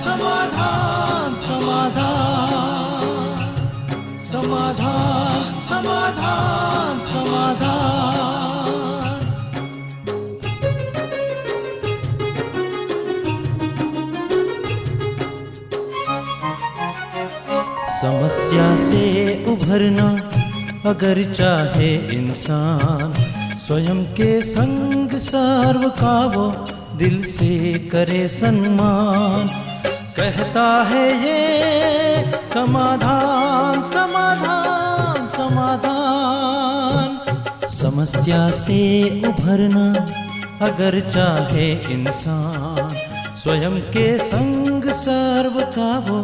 समाधान समाधान समाधान समाधान समाधान समाधान। समस्या से उभरना अगर चाहे इंसान, स्वयं के संग सर्व का वो दिल से करे सम्मान। कहता है ये समाधान समाधान समाधान। समस्या से उभरना अगर चाहे इंसान, स्वयं के संग सर्व का वो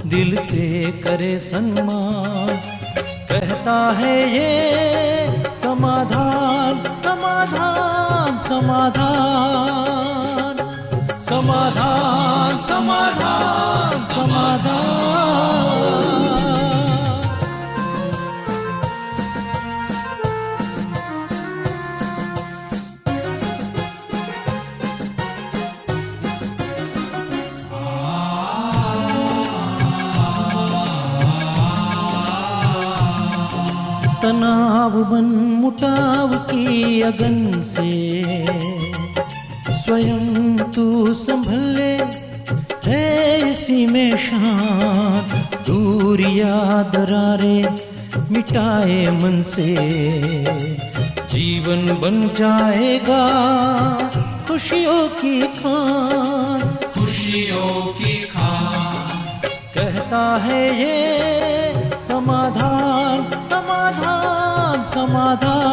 दिल से करे सम्मान। कहता है ये समाधान समाधान समाधान समाधान समाधान समाधान। तनाव बन मुटाव की अगन से स्वयं तू संभल ले, है इसी में शान। दूरिया दरारे मिटाए मन से, जीवन बन जाएगा खुशियों की खान खुशियों की खान। कहता है ये समाधान समाधान समाधान।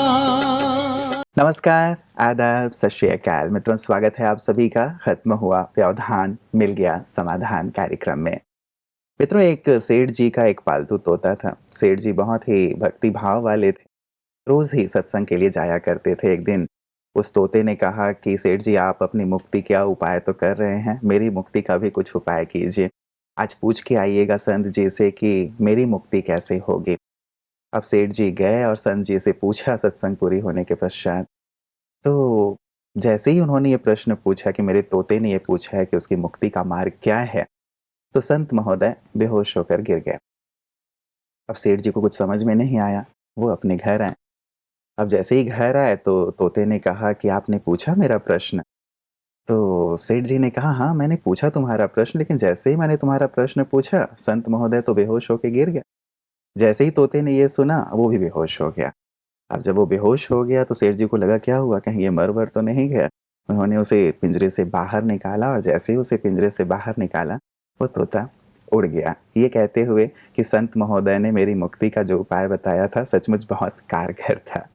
नमस्कार, आदाब, सत श्री अकाल मित्रों, स्वागत है आप सभी का खत्म हुआ व्यवधान मिल गया समाधान कार्यक्रम में। मित्रों, एक सेठ जी का एक पालतू तोता था। सेठ जी बहुत ही भक्ति भाव वाले थे, रोज ही सत्संग के लिए जाया करते थे। एक दिन उस तोते ने कहा कि सेठ जी, आप अपनी मुक्ति क्या उपाय तो कर रहे हैं, मेरी मुक्ति का भी कुछ उपाय कीजिए। आज पूछ के आइएगा संत जी से कि मेरी मुक्ति कैसे होगी। अब सेठ जी गए और संत जी से पूछा सत्संग पूरी होने के पश्चात। तो जैसे ही उन्होंने ये प्रश्न पूछा कि मेरे तोते ने ये पूछा है कि उसकी मुक्ति का मार्ग क्या है, तो संत महोदय बेहोश होकर गिर गए। अब सेठ जी को कुछ समझ में नहीं आया, वो अपने घर आए। अब जैसे ही घर आए तो तोते ने कहा कि आपने पूछा मेरा प्रश्न। तो सेठ जी ने कहा, हाँ मैंने पूछा तुम्हारा प्रश्न, लेकिन जैसे ही मैंने तुम्हारा प्रश्न पूछा संत महोदय तो बेहोश होकर गिर गया। जैसे ही तोते ने ये सुना वो भी बेहोश हो गया। अब जब वो बेहोश हो गया तो सेठ जी को लगा क्या हुआ, कहीं ये मर वर तो नहीं गया। उन्होंने उसे पिंजरे से बाहर निकाला और जैसे ही उसे पिंजरे से बाहर निकाला वो तोता उड़ गया, ये कहते हुए कि संत महोदय ने मेरी मुक्ति का जो उपाय बताया था सचमुच बहुत कारगर था।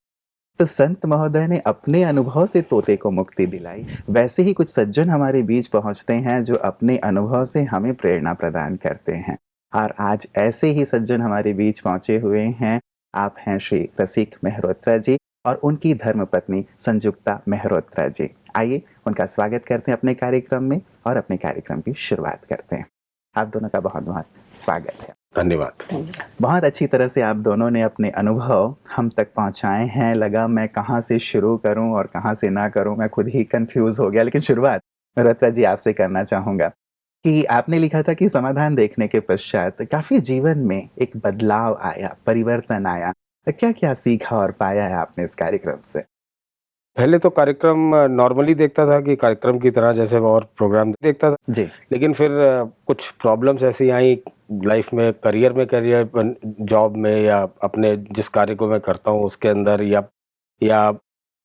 तो संत महोदय ने अपने अनुभव से तोते को मुक्ति दिलाई। वैसे ही कुछ सज्जन हमारे बीच पहुंचते हैं जो अपने अनुभव से हमें प्रेरणा प्रदान करते हैं। और आज ऐसे ही सज्जन हमारे बीच पहुंचे हुए हैं। आप हैं श्री रसिक मेहरोत्रा जी और उनकी धर्मपत्नी संजुक्ता मेहरोत्रा जी। आइए उनका स्वागत करते हैं अपने कार्यक्रम में और अपने कार्यक्रम की शुरुआत करते हैं। आप दोनों का बहुत बहुत स्वागत है। धन्यवाद। बहुत अच्छी तरह से आप दोनों ने अपने अनुभव हम तक पहुंचाए हैं। लगा मैं कहाँ से शुरू करूं और कहाँ से ना करूं, मैं खुद ही कंफ्यूज हो गया। लेकिन शुरुआत मेहरोत्रा जी आपसे करना चाहूँगा कि आपने लिखा था कि समाधान देखने के पश्चात काफ़ी जीवन में एक बदलाव आया, परिवर्तन आया। क्या क्या सीखा और पाया है आपने इस कार्यक्रम से? पहले तो कार्यक्रम नॉर्मली देखता था कि कार्यक्रम की तरह जैसे और प्रोग्राम देखता था जी। लेकिन फिर कुछ प्रॉब्लम्स ऐसी आई लाइफ में, करियर जॉब में या अपने जिस कार्य को मैं करता हूँ उसके अंदर, या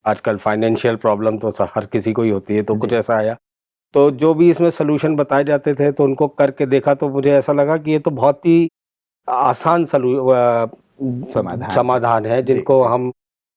आजकल फाइनेंशियल प्रॉब्लम तो हर किसी को ही होती है। तो कुछ ऐसा आया तो जो भी इसमें सोल्यूशन बताए जाते थे तो उनको करके देखा तो मुझे ऐसा लगा कि ये तो बहुत ही आसान समाधान है जिनको हम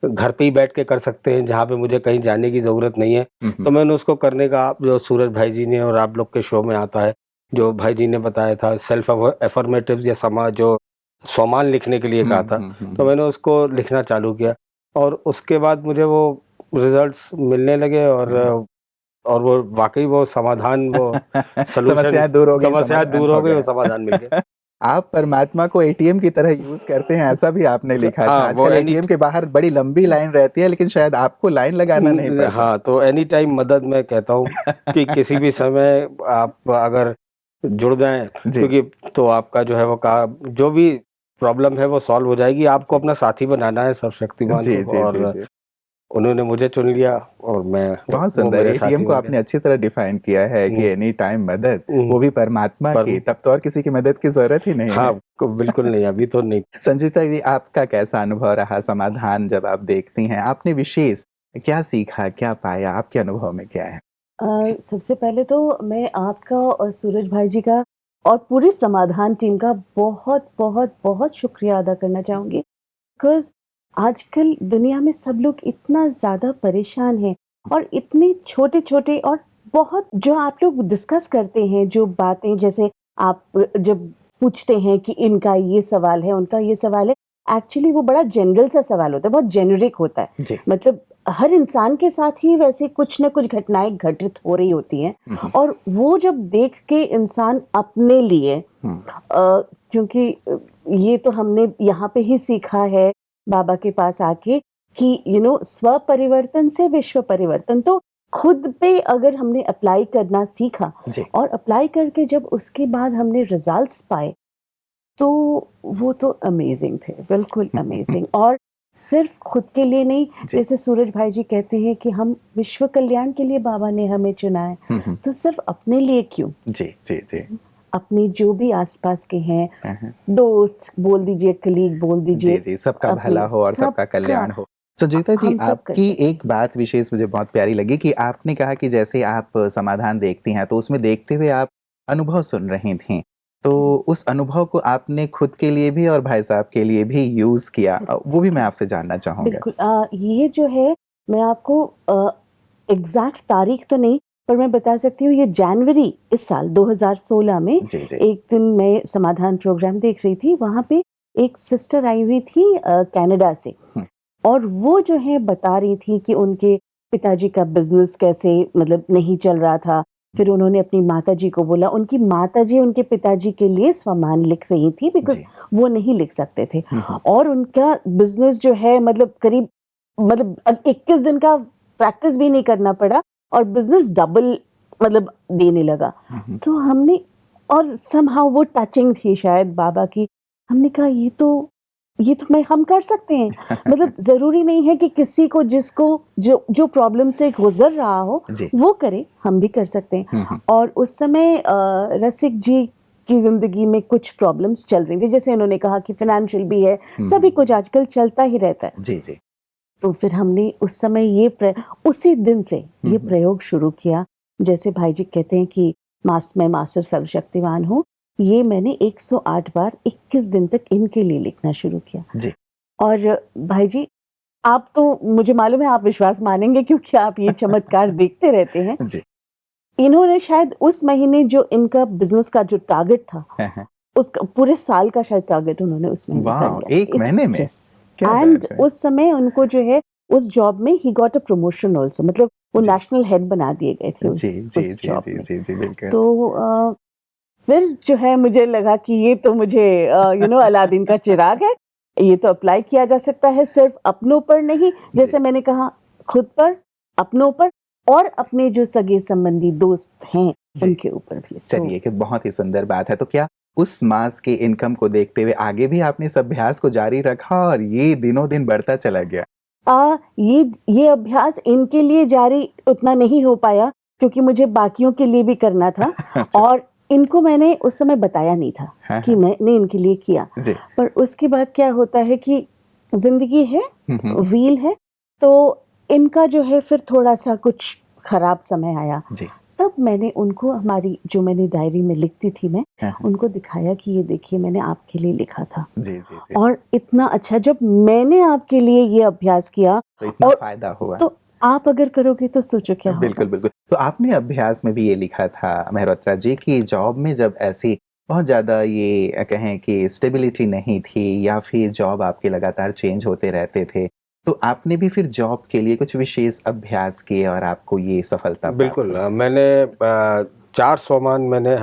घर पे ही बैठ के कर सकते हैं, जहाँ पे मुझे कहीं जाने की ज़रूरत नहीं है। तो मैंने उसको करने का, जो सूरज भाई जी ने और आप लोग के शो में आता है, जो भाई जी ने बताया था सेल्फ एफर्मेटिव्स या समाज जो स्वमान लिखने के लिए कहा था, तो मैंने उसको लिखना चालू किया और उसके बाद मुझे वो रिजल्ट्स मिलने लगे और वो वाकई वो समाधान, वो समस्याएं दूर हो गई, वो समाधान मिल गया। आप परमात्मा को एटीएम की तरह यूज करते हैं, ऐसा भी आपने लिखा था। हाँ, वो आजकल एटीएम के बाहर बड़ी लंबी लाइन रहती है, लेकिन शायद आपको लाइन लगाना नहीं पड़ता। हाँ, तो एनी टाइम मदद मैं कहता हूँ कि किसी भी समय आप अगर जुड़ जाएं, जी। क्योंकि तो आपका जो है वो जो भी प्रॉब्लम है वो सॉल्व हो जाएगी। आपको अपना साथी बनाना है सर्वशक्तिमान जी को, जी जी और जी, उन्होंने मुझे चुन लिया और बहुत वो सुंदर। मेरे एटीएम साथी को बन आपने गए। अच्छी तरह डिफाइन किया है कि हम्म, एनी टाइम मदद, हम्म, वो भी परमात्मा पर की, तब तो और किसी की मदद की जरूरत ही नहीं है। हाँ, बिल्कुल नहीं, अभी तो नहीं। संजीता जी, आपका कैसा अनुभव रहा समाधान जब आप देखती हैं? आपने विशेष क्या सीखा, क्या पाया, आपके अनुभव में क्या है? सबसे पहले तो मैं आपका और सूरज भाई जी का और पूरी समाधान टीम का बहुत बहुत बहुत शुक्रिया अदा करना चाहूँगी, बिकॉज़ आजकल दुनिया में सब लोग इतना ज़्यादा परेशान हैं और इतने छोटे-छोटे और बहुत जो आप लोग डिस्कस करते हैं, जो बातें जैसे आप जब पूछते हैं कि इनका ये सवाल है, उनका ये सवाल है, एक्चुअली वो बड़ा जनरल सा सवाल होता है, बहुत जेनेरिक होता है। जी। मतलब हर इंसान के साथ ही वैसे कुछ न कुछ घटनाएँ घटित हो रही होती हैं और वो जब देख के इंसान अपने लिए क्योंकि ये तो हमने यहाँ पे ही सीखा है बाबा के पास आके कि स्व परिवर्तन से विश्व परिवर्तन। तो खुद पे अगर हमने अप्लाई करना सीखा जी। और अप्लाई करके जब उसके बाद हमने रिजल्ट्स पाए, तो वो तो अमेजिंग थे, बिल्कुल अमेजिंग। और सिर्फ खुद के लिए नहीं, जी। जैसे सूरज भाई जी कहते हैं कि हम विश्व कल्याण के लिए बाबा ने हमें चुना है, तो सिर्फ अपने लिए क्यों, जी जी जी अपने जो भी आसपास के हैं, हाँ, दोस्त बोल दीजिए, कलीग बोल जी दीजिए, जी, सबका अपने भला हो और सबका कल्याण हो। संजीता जी, हम सब कर आपकी सकते हैं। एक बात विशेष मुझे बहुत प्यारी लगी कि आपने कहा कि जैसे आप समाधान देखती हैं, तो उसमें देखते हुए आप अनुभव सुन रही थीं। तो उस अनुभव को आपने खुद के लिए भी और भाई साहब के लिए भी यूज़ किया। वो भी मैं आपसे जानना चाहूँगा। बिल्कुल। ये जो है, मैं आपको एग्जैक्ट तारीख तो नहीं, पर मैं बता सकती हूँ, ये जनवरी इस साल 2016 में जी जी। एक दिन मैं समाधान प्रोग्राम देख रही थी, वहाँ पे एक सिस्टर आई हुई थी कनाडा से, और वो जो है बता रही थी कि उनके पिताजी का बिजनेस कैसे मतलब नहीं चल रहा था। फिर उन्होंने अपनी माताजी को बोला, उनकी माताजी उनके पिताजी के लिए स्वमान लिख रही थी बिकॉज जी। वो नहीं लिख सकते थे, और उनका बिजनेस जो है मतलब करीब 21 दिन का प्रैक्टिस भी नहीं करना पड़ा और बिजनेस डबल मतलब देने लगा। तो हमने, और समहाउ वो टचिंग थी शायद बाबा की, हमने कहा ये तो मैं हम कर सकते हैं। मतलब जरूरी नहीं है कि किसी को जिसको जो प्रॉब्लम से गुजर रहा हो जी। वो करे, हम भी कर सकते हैं। और उस समय रसिक जी की जिंदगी में कुछ प्रॉब्लम्स चल रही थी, जैसे उन्होंने कहा कि फाइनेंशियल भी है, सभी कुछ आजकल चलता ही रहता है। जी जी। तो फिर हमने उस समय उसी दिन से ये प्रयोग शुरू किया। जैसे भाई जी कहते हैं कि मैं मास्टर सर्वशक्तिवान हूँ, ये मैंने 108 बार 21 दिन तक इनके लिए लिखना शुरू किया। जी। और भाई जी, आप तो मुझे मालूम है आप विश्वास मानेंगे क्योंकि आप ये चमत्कार देखते रहते हैं। जी। इन्होंने शायद उस महीने जो इनका बिजनेस का जो टारगेट था, उसका पूरे साल का शायद टारगेट उन्होंने उस महीने कर वाह, लिया। एक महीने में? क्या एंड बात है। उस समय उनको जो है उस जॉब में he got a promotion also, मतलब वो जी। नेशनल हेड बना दिए गए थे जी जी उस जी जॉब जी में। जी जी, बिल्कुल। तो फिर जो है मुझे लगा कि ये तो मुझे अलादीन का चिराग है, ये तो अप्लाई किया जा सकता है सिर्फ अपनों पर नहीं, जैसे मैंने कहा खुद पर, अपनों पर, और अपने जो सगे संबंधी दोस्त हैं उनके ऊपर भी। चलिए, कि बहुत ही सुंदर बात है। तो क्या उस मास के इनकम को देखते हुए आगे भी आपने इस अभ्यास को जारी रखा और ये दिनों दिन बढ़ता चला गया? ये अभ्यास इनके लिए जारी उतना नहीं हो पाया क्योंकि मुझे बाकियों के लिए भी करना था। और इनको मैंने उस समय बताया नहीं था कि मैंने इनके लिए किया। जी। पर उसके बाद क्या होता है कि जिंदगी है, व्हील है, तो इनका जो है फिर थोड़ा सा कुछ खराब समय आया। जी। तब मैंने उनको जो मैंने डायरी में लिखती थी मैं, उनको दिखाया कि ये देखिए मैंने आपके लिए लिखा था। जी जी जी। और इतना अच्छा, जब मैंने आपके लिए ये अभ्यास किया तो इतना और फायदा हुआ। तो आप अगर करोगे तो सोचो क्या होगा। बिल्कुल बिल्कुल। तो आपने अभ्यास में भी ये लिखा था मेहरोत्रा जी कि जॉब में जब ऐसी बहुत ज़्यादा ये कहें कि स्टेबिलिटी नहीं थी या फिर जॉब आपके लगातार चेंज होते रहते थे, तो आपने भी फिर जॉब के लिए कुछ विशेष अभ्यास किए और आपको ये सफलता प्राप्त बिल्कुल। हुई? मैंने 4 सामान मैं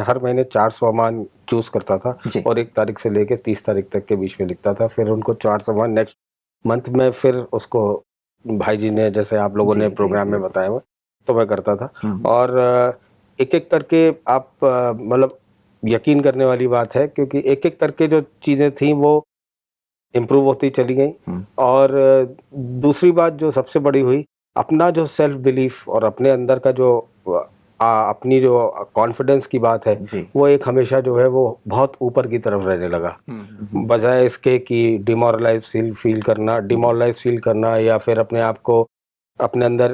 हर महीने 4 सामान चूज करता था जी। और 1 तारीख से लेके 30 तारीख तक के बीच में लिखता था। फिर उनको 4 सामान नेक्स्ट मंथ में फिर उसको भाई जी ने, जैसे आप लोगों जी, ने जी, प्रोग्राम जी, में जी। बताया हुआ, तो मैं करता था। हम्म। और एक-एक करके आप मतलब यकीन करने वाली बात है, क्योंकि एक-एक करके जो चीज़ें थी वो इम्प्रूव होती चली गई। हम्म। और दूसरी बात जो सबसे बड़ी हुई, अपना जो सेल्फ बिलीफ और अपने अंदर का जो अपनी जो कॉन्फिडेंस की बात है, जी। वो एक हमेशा जो है वो बहुत ऊपर की तरफ रहने लगा। बजाय इसके कि डिमोरलाइज फील करना या फिर अपने आप को अपने अंदर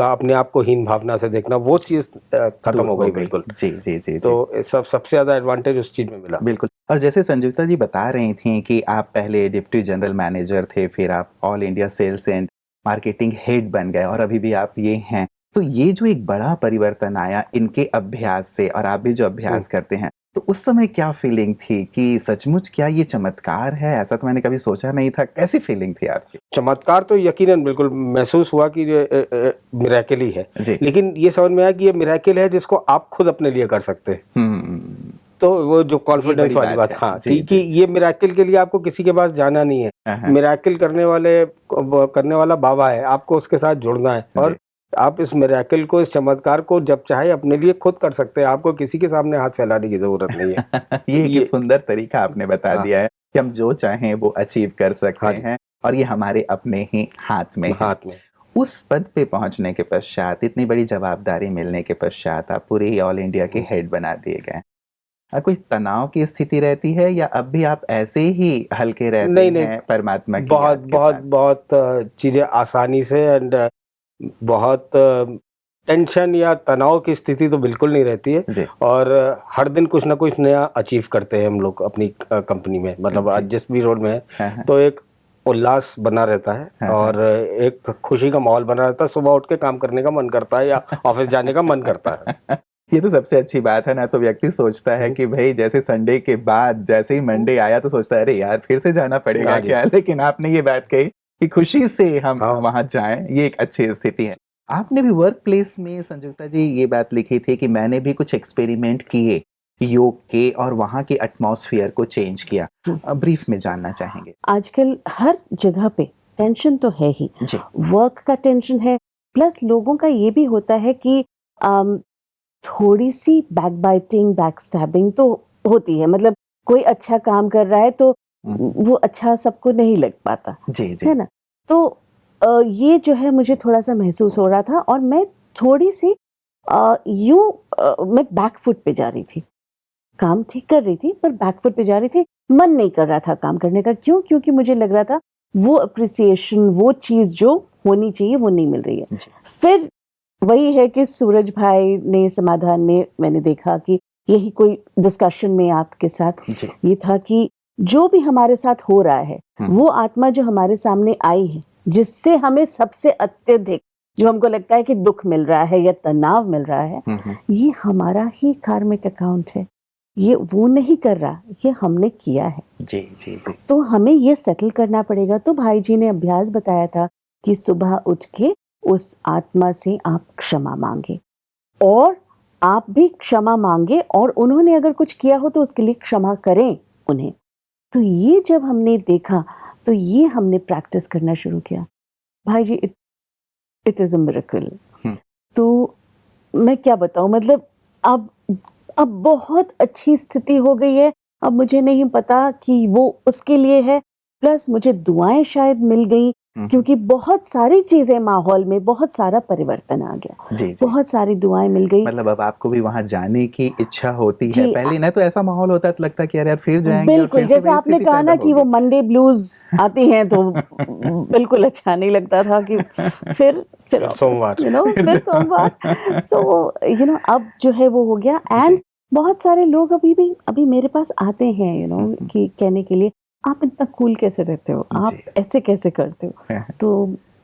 अपने आप को हीन भावना से देखना, वो चीज़ खत्म दूर हो गई बिल्कुल। जी, जी, जी, जी। तो सबसे ज़्यादा एडवांटेज उस चीज़ में मिला। बिल्कुल। और जैसे संजुक्ता जी बता रही थी कि आप पहले डिप्टी जनरल मैनेजर थे, फिर आप all India sales and marketing head बन गए और अभी भी आप ये हैं। तो ये जो एक बड़ा परिवर्तन आया इनके अभ्यास से, और आप भी जो अभ्यास करते हैं, तो उस समय क्या फीलिंग थी कि सचमुच क्या ये चमत्कार है? ऐसा तो मैंने कभी सोचा नहीं था। कैसी फीलिंग थी आपकी? चमत्कार तो यकीनन बिल्कुल महसूस हुआ कि ये मिरेकल ही है। जी। लेकिन ये समझ में आया कि ये मिरेकल है जिसको आप खुद अपने लिए कर सकते हैं। हम्म। तो वो जो ये कॉन्फिडेंस बड़ी वाली बात, है। हाँ, जी, कि ये मिरेकल के लिए आपको किसी के पास जाना नहीं है। हाँ। मिरेकल करने वाला बाबा है, आपको उसके साथ जुड़ना है और जी। आप इस मिरेकल को, इस चमत्कार को जब चाहे अपने लिए खुद कर सकते हैं। आपको किसी के सामने हाथ फैलाने की जरूरत नहीं है। ये एक सुंदर तरीका आपने बता हाँ। दिया है कि हम जो चाहें वो अचीव कर सकते हाँ जी। हैं और ये हमारे अपने ही हाथ में है। हाथ में। उस पद पे पहुंचने के पश्चात, इतनी बड़ी जवाबदारी मिलने के पश्चात आप पूरे ही ऑल इंडिया के हेड बना दिए गए। कोई तनाव की स्थिति रहती है या अब भी आप ऐसे ही हल्के रहते नहीं, हैं परमात्मा की बहुत याद के बहुत साथ? बहुत चीजें आसानी से एंड बहुत टेंशन या तनाव की स्थिति तो बिल्कुल नहीं रहती है। जी। और हर दिन कुछ ना कुछ नया अचीव करते हैं हम लोग अपनी कंपनी में, मतलब जी। आज जिस भी रोल में है। हाँ। तो एक उल्लास बना रहता है हाँ। और एक खुशी का माहौल बना रहता है। सुबह उठ के काम करने का मन करता है या ऑफिस जाने का मन करता है। ये तो सबसे अच्छी बात है ना। तो व्यक्ति सोचता है कि भाई जैसे संडे के बाद जैसे ही मंडे आया तो सोचता है अरे यार फिर से जाना पड़ेगा हाँ जी। क्या, लेकिन आपने ये बात कही कि खुशी से हम हाँ। वहां जाएं, ये एक अच्छी स्थिति है। आपने भी वर्क प्लेस में संजुक्ता जी ये बात लिखी थी कि मैंने भी कुछ एक्सपेरिमेंट किए योग के और वहां के एटमॉस्फेयर को चेंज किया। ब्रीफ में जानना चाहेंगे। आजकल हर जगह पे टेंशन तो है ही, जी। वर्क का टेंशन है, प्लस लोगों का ये भी होता है कि थोड़ी सी बैकबाइटिंग, बैकस्टैबिंग तो होती है। मतलब कोई अच्छा काम कर रहा है तो वो अच्छा सबको नहीं लग पाता, जी, जी। है ना? तो ये जो है मुझे थोड़ा सा महसूस हो रहा था और मैं थोड़ी सी मैं बैकफुट पे जा रही थी। काम ठीक कर रही थी पर बैकफुट पे जा रही थी। मन नहीं कर रहा था काम करने का। क्यों? क्योंकि मुझे लग रहा था वो अप्रिसिएशन, वो चीज़ जो होनी चाहिए वो नहीं मिल रही है। फिर वही है कि सूरज भाई ने समाधान में मैंने देखा कि यही कोई डिस्कशन में आपके साथ ये था कि जो भी हमारे साथ हो रहा है, वो आत्मा जो हमारे सामने आई है, जिससे हमें सबसे अत्यधिक जो हमको लगता है कि दुख मिल रहा है या तनाव मिल रहा है, ये हमारा ही कार्मिक अकाउंट है। ये वो नहीं कर रहा, ये हमने किया है। जी, जी, जी। तो हमें ये सेटल करना पड़ेगा। तो भाई जी ने अभ्यास बताया था कि सुबह उठ के उस आत्मा से आप क्षमा मांगे और आप भी क्षमा मांगे और उन्होंने अगर कुछ किया हो तो उसके लिए क्षमा करें उन्हें। तो ये जब हमने देखा तो ये हमने प्रैक्टिस करना शुरू किया। भाई जी, इट इज़ अ मिरेकल। तो मैं क्या बताऊं, मतलब अब बहुत अच्छी स्थिति हो गई है। अब मुझे नहीं पता कि वो उसके लिए है, प्लस मुझे दुआएं शायद मिल गई क्योंकि बहुत सारी चीजें, माहौल में बहुत सारा परिवर्तन आ गया। जी, जी। बहुत सारी दुआएं मिल गई। मतलब अब आपको भी वहां जाने की इच्छा होती है। पहले ना तो ऐसा माहौल होता तो लगता कि यार फिर जाएंगे। बिल्कुल, जैसे आपने कहा ना कि वो मंडे ब्लूज आती हैं तो बिल्कुल अच्छा नहीं लगता था कि फिर सोमवार, फिर सोमवार। सो अब जो है वो हो गया। एंड बहुत सारे लोग अभी मेरे पास आते हैं कि कहने के लिए आप इतना कूल कैसे रहते हो, आप ऐसे कैसे करते हो। तो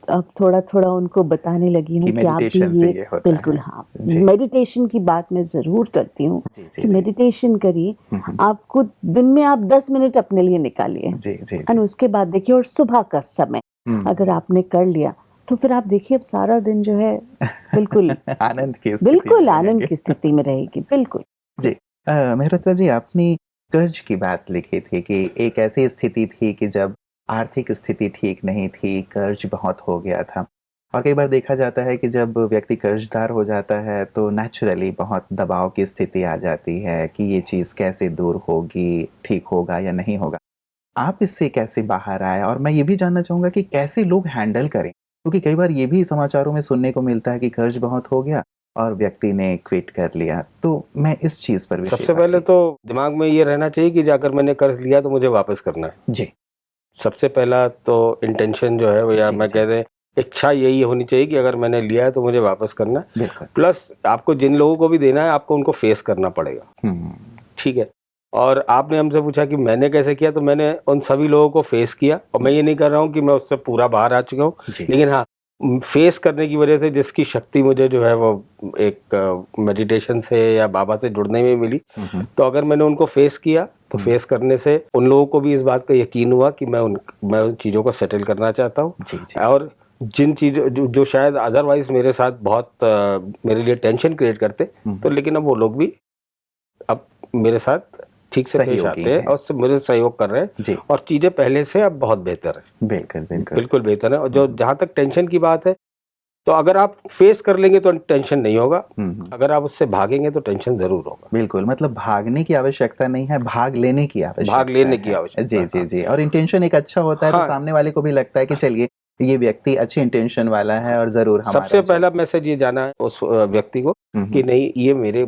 अब थोड़ा थोड़ा उनको बताने लगी हूँ कि आप भी ये बिल्कुल, हाँ, मेडिटेशन की बात मैं जरूर करती हूँ कि मेडिटेशन करिए। आपको दिन में आप 10 मिनट अपने लिए निकालिए और उसके बाद देखिए। और सुबह का समय अगर आपने कर लिया तो फिर आप देखिए अब सारा दिन जो है बिल्कुल आनंद की स्थिति बिल्कुल में आनंद रहेंगे। की स्थिति में रहेगी, बिल्कुल। जी। मेहरोत्रा जी, आपने कर्ज की बात लिखी थी कि एक ऐसी स्थिति थी कि जब आर्थिक स्थिति ठीक नहीं थी, कर्ज बहुत हो गया था। और कई बार देखा जाता है कि जब व्यक्ति कर्जदार हो जाता है तो नेचुरली बहुत दबाव की स्थिति आ जाती है कि ये चीज़ कैसे दूर होगी, ठीक होगा या नहीं होगा। आप इससे कैसे बाहर आए? और मैं ये भी जानना चाहूँगा कि कैसे लोग हैंडल करें? क्योंकि कई बार ये भी समाचारों में सुनने को मिलता है कि कर्ज बहुत हो गया और व्यक्ति ने क्विट कर लिया। तो मैं इस चीज़ पर विशेष सबसे पहले आपकी। तो दिमाग में ये रहना चाहिए कि अगर मैंने कर्ज लिया तो मुझे वापस करना है। जी, सबसे पहला तो इंटेंशन जो है वो, या जी, मैं जी। कह दें इच्छा यही होनी चाहिए कि अगर मैंने लिया है तो मुझे वापस करना है। बिल्कुल। प्लस आपको जिन लोगों को भी देना है आपको उनको फेस करना पड़ेगा, हुँ, ठीक है। और आपने हमसे पूछा कि मैंने कैसे किया, तो मैंने उन सभी लोगों को फेस किया। और मैं ये नहीं कर रहा हूँ कि मैं उससे पूरा बाहर आ चुका हूँ, जी। लेकिन हाँ, फेस करने की वजह से जिसकी शक्ति मुझे जो है वो एक मेडिटेशन से या बाबा से जुड़ने में मिली, हुँ, हुँ। तो अगर मैंने उनको फेस किया तो फेस करने से उन लोगों को भी इस बात का यकीन हुआ कि मैं उन चीज़ों को सेटल करना चाहता हूँ। जी, जी। और जिन चीज़ों जो शायद अदरवाइज मेरे साथ बहुत मेरे लिए टेंशन क्रिएट करते, तो लेकिन अब वो लोग भी अब मेरे साथ ठीक से पेश सहयोगी आते हैं हैं। और मुझे सहयोग कर रहे हैं। जी। और चीज़ें पहले से अब बहुत बेहतर है, बिल्कुल, बिल्कुल। बिल्कुल बेहतर है। और जो जहाँ तक टेंशन की बात है, तो अगर आप फेस कर लेंगे तो टेंशन नहीं होगा, हुँ, हुँ। अगर आप उससे भागेंगे तो टेंशन ज़रूर होगा। बिल्कुल, मतलब भागने की आवश्यकता नहीं है, भाग लेने की आवश्यकता भाग लेने की है। आवश्यकता जी, है, जी, हाँ। जी। और इंटेंशन एक अच्छा होता है तो हाँ। सामने वाले को भी लगता है कि चलिए ये व्यक्ति अच्छी इंटेंशन वाला है और ज़रूर हमारा सबसे जो। पहला मैसेज ये जाना है उस व्यक्ति को हुँ, कि हुँ। नहीं, ये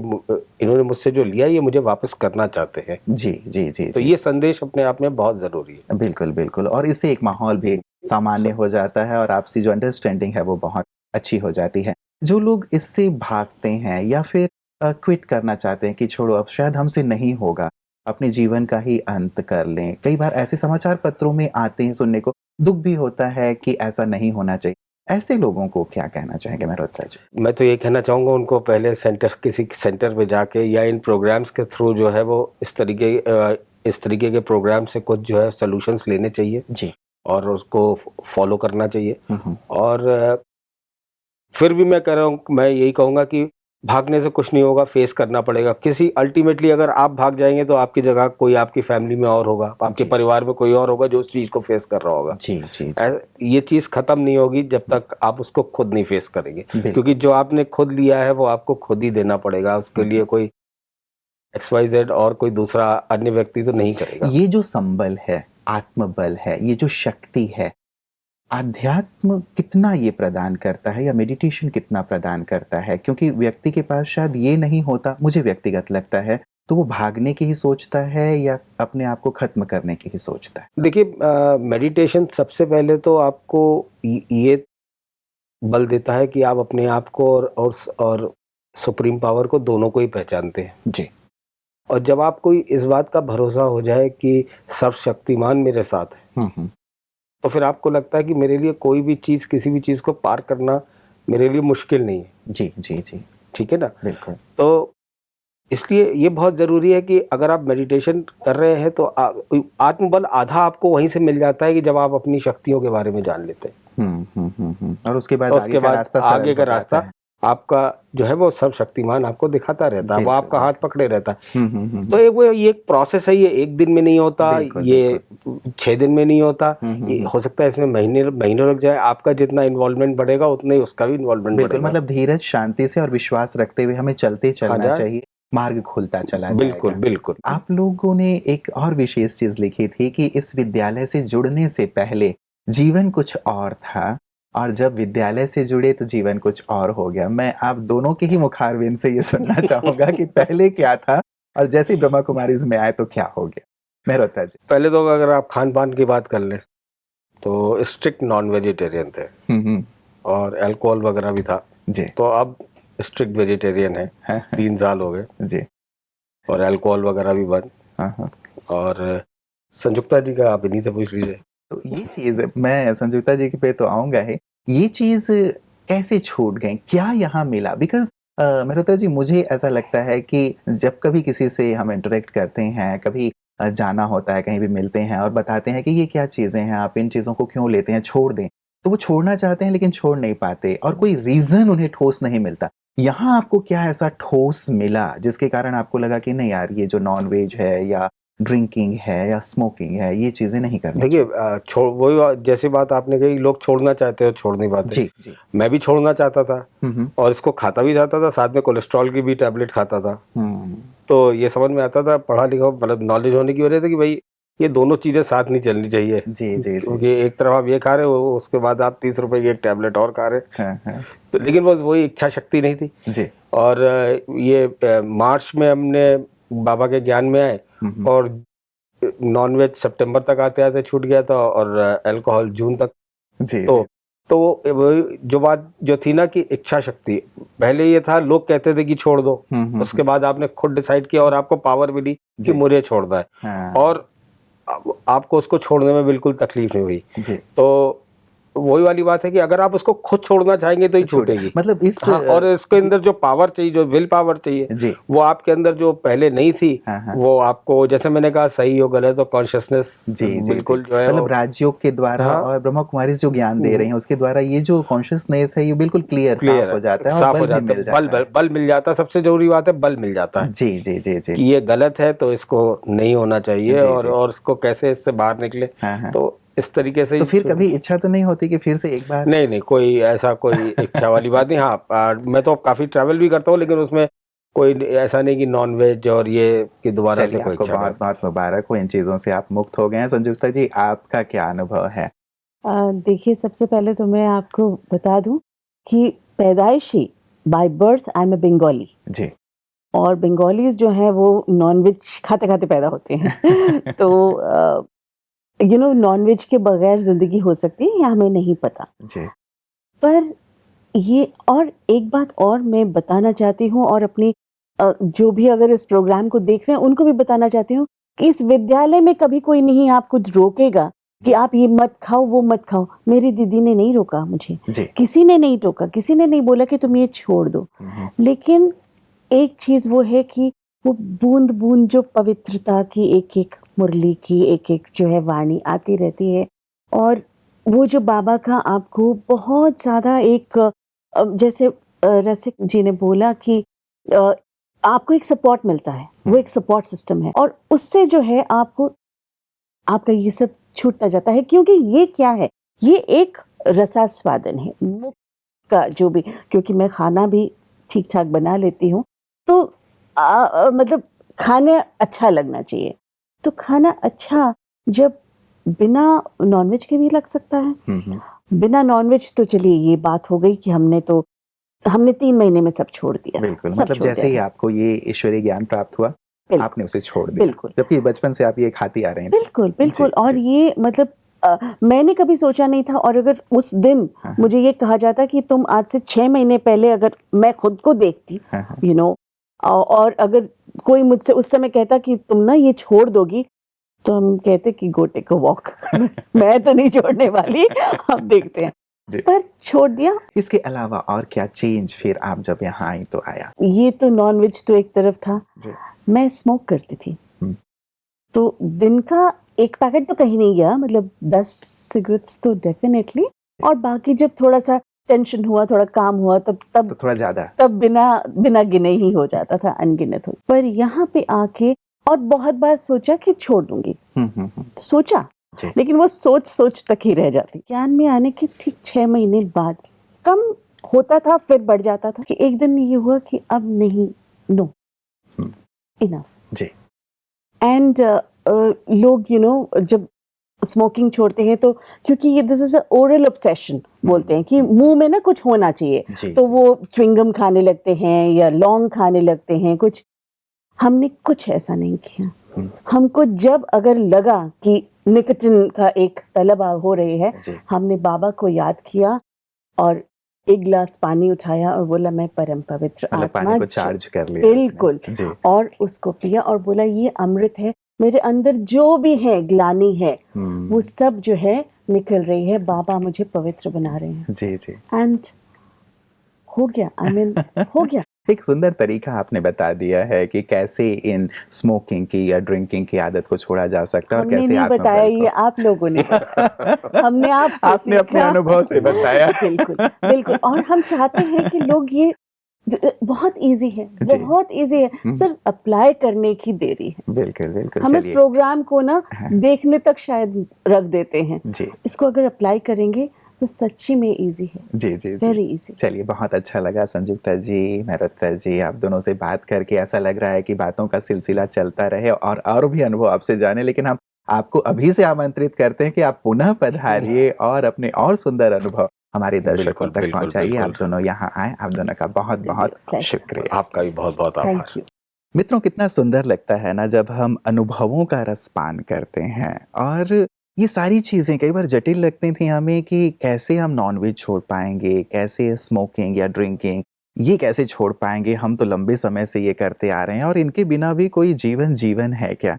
इन्होंने मुझसे जो लिया ये मुझे वापस करना चाहते हैं। जी, जी, जी, तो जी। ये संदेश अपने आप में बहुत ज़रूरी है। बिल्कुल, बिल्कुल। और इससे एक माहौल भी सामान्य हो जाता है और आपसी जो अंडरस्टैंडिंग है वो बहुत अच्छी हो जाती है। जो लोग इससे भागते हैं या फिर क्विट करना चाहते हैं कि छोड़ो अब शायद हमसे नहीं होगा, अपने जीवन का ही अंत कर लें। कई बार ऐसे समाचार पत्रों में आते हैं सुनने को, दुःख भी होता है कि ऐसा नहीं होना चाहिए। ऐसे लोगों को क्या कहना चाहेंगे मेहरोत्रा जी? मैं तो ये कहना चाहूँगा उनको पहले किसी सेंटर पे जाके या इन प्रोग्राम्स के थ्रू जो है वो इस तरीके के प्रोग्राम से कुछ जो है सॉल्यूशंस लेने चाहिए जी। और उसको फॉलो करना चाहिए। हुँ, हुँ। और फिर भी मैं यही कहूँगा कि भागने से कुछ नहीं होगा, फेस करना पड़ेगा। अल्टीमेटली अगर आप भाग जाएँगे तो आपकी जगह कोई आपकी फैमिली में और होगा, आपके जी। परिवार में कोई और होगा जो उस चीज़ को फेस कर रहा होगा। जी, जी, जी। ये चीज़ ख़त्म नहीं होगी जब तक आप उसको खुद नहीं फेस करेंगे, बिल्कुल। क्योंकि जो आपने खुद लिया है वो आपको खुद ही देना पड़ेगा। उसके लिए कोई XYZ और कोई दूसरा अन्य व्यक्ति तो नहीं करेगा। ये जो संबल है, आत्मबल है, ये जो शक्ति है, आध्यात्म कितना ये प्रदान करता है या मेडिटेशन कितना प्रदान करता है? क्योंकि व्यक्ति के पास शायद ये नहीं होता, मुझे व्यक्तिगत लगता है, तो वो भागने की ही सोचता है या अपने आप को खत्म करने की ही सोचता है? देखिए, मेडिटेशन सबसे पहले तो आपको ये बल देता है कि आप अपने आप को और सुप्रीम पावर को दोनों को ही पहचानते हैं। जी। और जब आपको इस बात का भरोसा हो जाए कि सर्वशक्तिमान मेरे साथ है, हुँ, हुँ। तो फिर आपको लगता है कि मेरे लिए कोई भी चीज़, किसी भी चीज़ को पार करना मेरे लिए मुश्किल नहीं है। जी, जी, जी। ठीक है ना? बिल्कुल। तो इसलिए ये बहुत ज़रूरी है कि अगर आप मेडिटेशन कर रहे हैं तो आत्मबल आधा आपको वहीं से मिल जाता है कि जब आप अपनी शक्तियों के बारे में जान लेते हैं। हुँ, हुँ, हुँ, हुँ। और उसके बाद और आगे उसके का बाद रास्ता सरल आगे का हो जाता रास्ता है। आपका जो है वो सर्वशक्तिमान आपको दिखाता रहता है, वो बिल्कुल, आपका हाथ पकड़े रहता है। हुँ, हुँ, हुँ, तो ये एक प्रोसेस है, ये एक दिन में नहीं होता, बिल्कुल, ये 6 दिन में नहीं होता। हुँ, हुँ, ये हुँ। हो सकता है इसमें महीनों लग जाए। आपका जितना इन्वॉल्वमेंट बढ़ेगा उतना ही उसका भी इन्वॉल्वमेंट बिल्कुल, बढ़ेगा। मतलब धीरज, शांति से और विश्वास रखते हुए हमें चलते हाँ चलना जाए, चाहिए, मार्ग खुलता चला बिल्कुल, जाएगा। बिल्कुल। आप लोगों ने एक और विशेष चीज़ लिखी थी कि इस विद्यालय से जुड़ने से पहले जीवन कुछ और था और जब विद्यालय से जुड़े तो जीवन कुछ और हो गया। मैं आप दोनों के ही मुखारबिन से ये सुनना चाहूँगा कि पहले क्या था और जैसे ही ब्रह्मा कुमारीज़ में आए तो क्या हो गया? मेहरोत्रा जी। पहले तो अगर आप खान-पान की बात कर लें, तो स्ट्रिक्ट नॉन वेजिटेरियन थे हुँ, हुँ। और अल्कोहल वगैरह भी था। जी। तो अब स्ट्रिक्ट वेजिटेरियन है, 3 साल हो गए जी। और अल्कोहल वगैरह भी बंद। हाँ, हाँ। और संजुक्ता जी का आप इन्हीं से पूछ लीजिए। तो ये चीज़ मैं संजुक्ता जी पे तो आऊँगा ही। ये चीज़ कैसे छूट गई? क्या यहाँ मिला? बिकॉज़ मेहरोत्रा जी, मुझे ऐसा लगता है कि जब कभी किसी से हम इंटरैक्ट करते हैं, कभी जाना होता है, कहीं भी मिलते हैं और बताते हैं कि ये क्या चीज़ें हैं, आप इन चीज़ों को क्यों लेते हैं, छोड़ दें। तो वो छोड़ना चाहते हैं लेकिन छोड़ नहीं पाते और कोई रीजन उन्हें ठोस नहीं मिलता। यहाँ आपको क्या ऐसा ठोस मिला जिसके कारण आपको लगा कि नहीं यार, ये जो नॉन वेज है या ड्रिंकिंग है या स्मोकिंग है, ये चीजें नहीं करनी देखिए चाहिए? छोड़ वही जैसी बात आपने कही, लोग छोड़ना चाहते हो छोड़ नहीं पाते। जी जी। मैं भी छोड़ना चाहता था हम्म और इसको खाता भी चाहता था, साथ में कोलेस्ट्रॉल की भी टैबलेट खाता था। हम्म, तो ये समझ में आता था, पढ़ा लिखा मतलब नॉलेज होने की वजह से, कि भाई ये दोनों चीज़ें साथ नहीं चलनी चाहिए। जी जी जी। क्योंकि एक तरफ आप ये खा रहे हो, उसके बाद आप 30 रुपए की एक टैबलेट और खा रहे हैं। हाँ, तो लेकिन वो वही इच्छा शक्ति नहीं थी। जी। और ये मार्च में हमने बाबा के ज्ञान में आए और नॉनवेज सितंबर तक आते आते छूट गया था और अल्कोहल जून तक। जी तो वो जो बात जो थी ना कि इच्छा शक्ति, पहले ये था लोग कहते थे कि छोड़ दो, उसके बाद आपने खुद डिसाइड किया और आपको पावर मिली कि जी। मुझे छोड़ना है। हाँ, और आपको उसको छोड़ने में बिल्कुल तकलीफ नहीं हुई। जी। तो वही वाली बात है कि अगर आप उसको खुद छोड़ना चाहेंगे तो ही छूटेगी। मतलब इस हाँ, और इसके अंदर जो पावर चाहिए, जो विल पावर चाहिए, जी। वो आपके अंदर जो पहले नहीं थी, हाँ। वो आपको, जैसे मैंने कहा, सही हो गलत हो, कॉन्शियसनेस जी जी बिल्कुल जी। जो है मतलब राजयोग के द्वारा हाँ। और ब्रह्मा कुमारी जो ज्ञान दे रही हैं उसके द्वारा ये जो कॉन्शियसनेस है ये बिल्कुल क्लियर साफ हो जाता है और साफ हो बल भी जाता मिल है, जाता है। बल मिल जाता है। सबसे जरूरी बात है बल मिल जाता है जी जी जी जी। कि ये गलत है तो इसको नहीं होना चाहिए। जी, और जी। और इसको कैसे इससे बाहर निकले। हाँ। तो इस तरीके से तो फिर कभी इच्छा तो नहीं होती कि फिर से एक बार? नहीं, कोई ऐसा कोई इच्छा वाली बात नहीं। हाँ, मैं तो काफी ट्रैवल भी करता हूँ, लेकिन उसमें कोई ऐसा नहीं कि नॉन वेज और ये कि दोबारा से चलिए, कोई आपको इच्छा बहुत बहुत मुबारक हो, इन चीजों से आप मुक्त हो गए हैं। संजुक्ता जी, आपका क्या अनुभव है? देखिए, सबसे पहले तो मैं आपको बता दूं कि पैदाइशी by birth I am a Bengali, जी। और बंगालीज जो हैं वो नॉनवेज खाते खाते पैदा होते हैं। तो नॉनवेज के बगैर जिंदगी हो सकती है या हमें नहीं पता। जी। पर ये, और एक बात और मैं बताना चाहती हूँ, और अपनी जो भी अगर इस प्रोग्राम को देख रहे हैं उनको भी बताना चाहती हूँ कि इस विद्यालय में कभी कोई नहीं आपको रोकेगा कि आप ये मत खाओ वो मत खाओ। मेरी दीदी ने नहीं रोका मुझे, जी। किसी ने नहीं टोका, किसी ने नहीं बोला कि तुम ये छोड़ दो। लेकिन एक चीज वो है कि वो बूंद बूंद जो पवित्रता की एक एक मुरली की एक एक जो है वाणी आती रहती है, और वो जो बाबा का आपको बहुत ज़्यादा एक जैसे रसिक जी ने बोला कि आपको एक सपोर्ट मिलता है, वो एक सपोर्ट सिस्टम है, और उससे जो है आपको आपका ये सब छूटता जाता है। क्योंकि ये क्या है, ये एक रसास्वादन है मुख का जो भी, क्योंकि मैं खाना भी ठीक ठाक बना लेती हूँ, तो मतलब खाना अच्छा लगना चाहिए। तो खाना अच्छा जब बिना नॉनवेज के भी लग सकता है। बिना नॉनवेज तो चलिए ये बात हो गई कि हमने 3 महीने में सब छोड़ दिया। बिल्कुल, सब मतलब छोड़ जैसे दिया ही था। आपको ये ईश्वरीय ज्ञान प्राप्त हुआ, बिल्कुल, आपने उसे छोड़ दिया। बिल्कुल। जबकि बचपन से आप ये खाती आ रहे हैं। बिल्कुल बिल्कुल। जी, और जी। ये मतलब मैंने कभी सोचा नहीं था, और अगर उस दिन हाँ। मुझे ये कहा जाता कि तुम आज से 6 महीने पहले, अगर मैं खुद को देखती, हाँ। और अगर कोई मुझसे उस समय कहता कि तुम ना ये छोड़ दोगी, तो हम कहते कि गो टेक अ वॉक। मैं तो नहीं छोड़ने वाली, अब देखते हैं। जी। पर छोड़ दिया। इसके अलावा और क्या चेंज फिर आप जब यहाँ आई तो आया? ये तो नॉनवेज तो एक तरफ था। जी। मैं स्मोक करती थी, तो दिन का 1 पैकेट तो कहीं नहीं गया, मतलब 10 सिगरेट्स तो डेफिनेटली, और बाकी जब थोड़ा सा टेंशन हुआ, थोड़ा काम हुआ, तब तो थोड़ा ज्यादा। तब बिना गिने ही हो जाता था, अनगिनत हो। पर यहाँ पे आके और बहुत बार सोचा कि छोड़ दूंगी, सोचा, लेकिन वो सोच तक ही रह जाती। ज्ञान में आने के ठीक 6 महीने बाद कम होता था, फिर बढ़ जाता था, कि एक दिन ये हुआ कि अब नहीं, नो, इनफ। जी। एंड लोग जब स्मोकिंग छोड़ते हैं, तो क्योंकि ये this is a oral obsession बोलते हैं कि मुंह में ना कुछ होना चाहिए, जी, तो जी। वो च्युइंगम खाने लगते हैं या लौंग खाने लगते हैं कुछ। हमने कुछ ऐसा नहीं किया। हमको जब अगर लगा कि निकोटिन का एक तलब हो रही है, जी। हमने बाबा को याद किया और 1 गिलास पानी उठाया और बोला मैं परम पवित्र मतलब आत्मा, पानी को चार्ज कर लिया आपने। बिल्कुल जी। और उसको पिया और बोला ये अमृत है, मेरे अंदर जो भी है ग्लानि है वो सब जो है निकल रही है, बाबा मुझे पवित्र बना रहे हैं। जी जी। एंड हो गया, हो गया। एक सुंदर तरीका आपने बता दिया है कि कैसे इन स्मोकिंग की या ड्रिंकिंग की आदत को छोड़ा जा सकता है और हमने कैसे नहीं बताया, आत्मबल ये आप लोगों ने बताया। हमने आपसे आपने अपने सीखा। अनुभव से बताया। बिल्कुल बिल्कुल, और हम चाहते हैं कि लोग ये बहुत इजी है, जी। बहुत इजी है, सर अप्लाई करने की देरी है। बिल्कुल बिल्कुल। हम इस चलिए। प्रोग्राम को ना हाँ। देखने तक शायद रख देते हैं, जी इसको अगर अप्लाई करेंगे तो सच्ची में इजी है। जी जी जी। Very easy. चलिए, बहुत अच्छा लगा संजुक्ता जी, मेहरोत्रा जी, आप दोनों से बात करके ऐसा लग रहा है कि बातों का सिलसिला चलता रहे और भी अनुभव आपसे जाने, लेकिन हम आपको अभी से आमंत्रित करते हैं कि आप पुनः पधारिए और अपने और सुंदर अनुभव हमारे दर्शकों बिल्कुल, तक बिल्कुल, पहुंचाइए। आप बिल्कुल। दोनों यहाँ आए, आप दोनों का बहुत बहुत शुक्रिया। आपका भी बहुत बहुत आभार। Thank you. मित्रों, कितना सुंदर लगता है ना जब हम अनुभवों का रसपान करते हैं। और ये सारी चीज़ें कई बार जटिल लगती थी हमें कि कैसे हम नॉनवेज छोड़ पाएंगे, कैसे स्मोकिंग या ड्रिंकिंग ये कैसे छोड़ पाएंगे। हम तो लंबे समय से ये करते आ रहे हैं और इनके बिना भी कोई जीवन है क्या।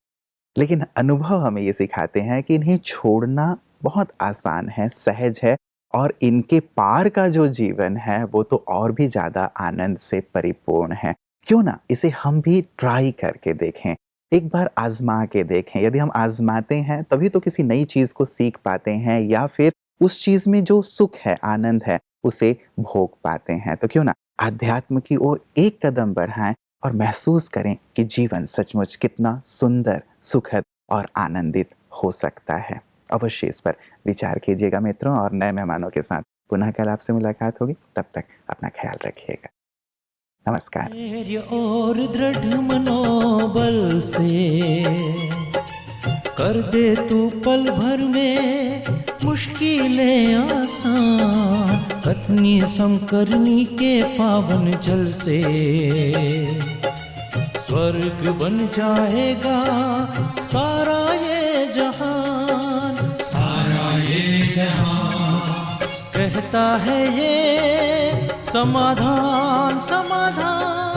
लेकिन अनुभव हमें ये सिखाते हैं कि इन्हें छोड़ना बहुत आसान है, सहज है, और इनके पार का जो जीवन है वो तो और भी ज़्यादा आनंद से परिपूर्ण है। क्यों ना इसे हम भी ट्राई करके देखें, एक बार आजमा के देखें। यदि हम आजमाते हैं तभी तो किसी नई चीज़ को सीख पाते हैं या फिर उस चीज़ में जो सुख है, आनंद है, उसे भोग पाते हैं। तो क्यों ना आध्यात्म की ओर एक कदम बढ़ाएं और महसूस करें कि जीवन सचमुच कितना सुंदर, सुखद और आनंदित हो सकता है। अवश्य इस पर विचार कीजिएगा मित्रों, और नए मेहमानों के साथ पुनः कल आपसे मुलाकात होगी। तब तक अपना ख्याल रखिएगा। नमस्कार। धैर्य और दृढ़ मनोबल से कर दे तू पल भर में मुश्किलें आसान, कतनी समकरनी के पावन जल से स्वर्ग बन जाएगा सारा ये जहान, सारा ये जहान। कहता है ये समाधान समाधान।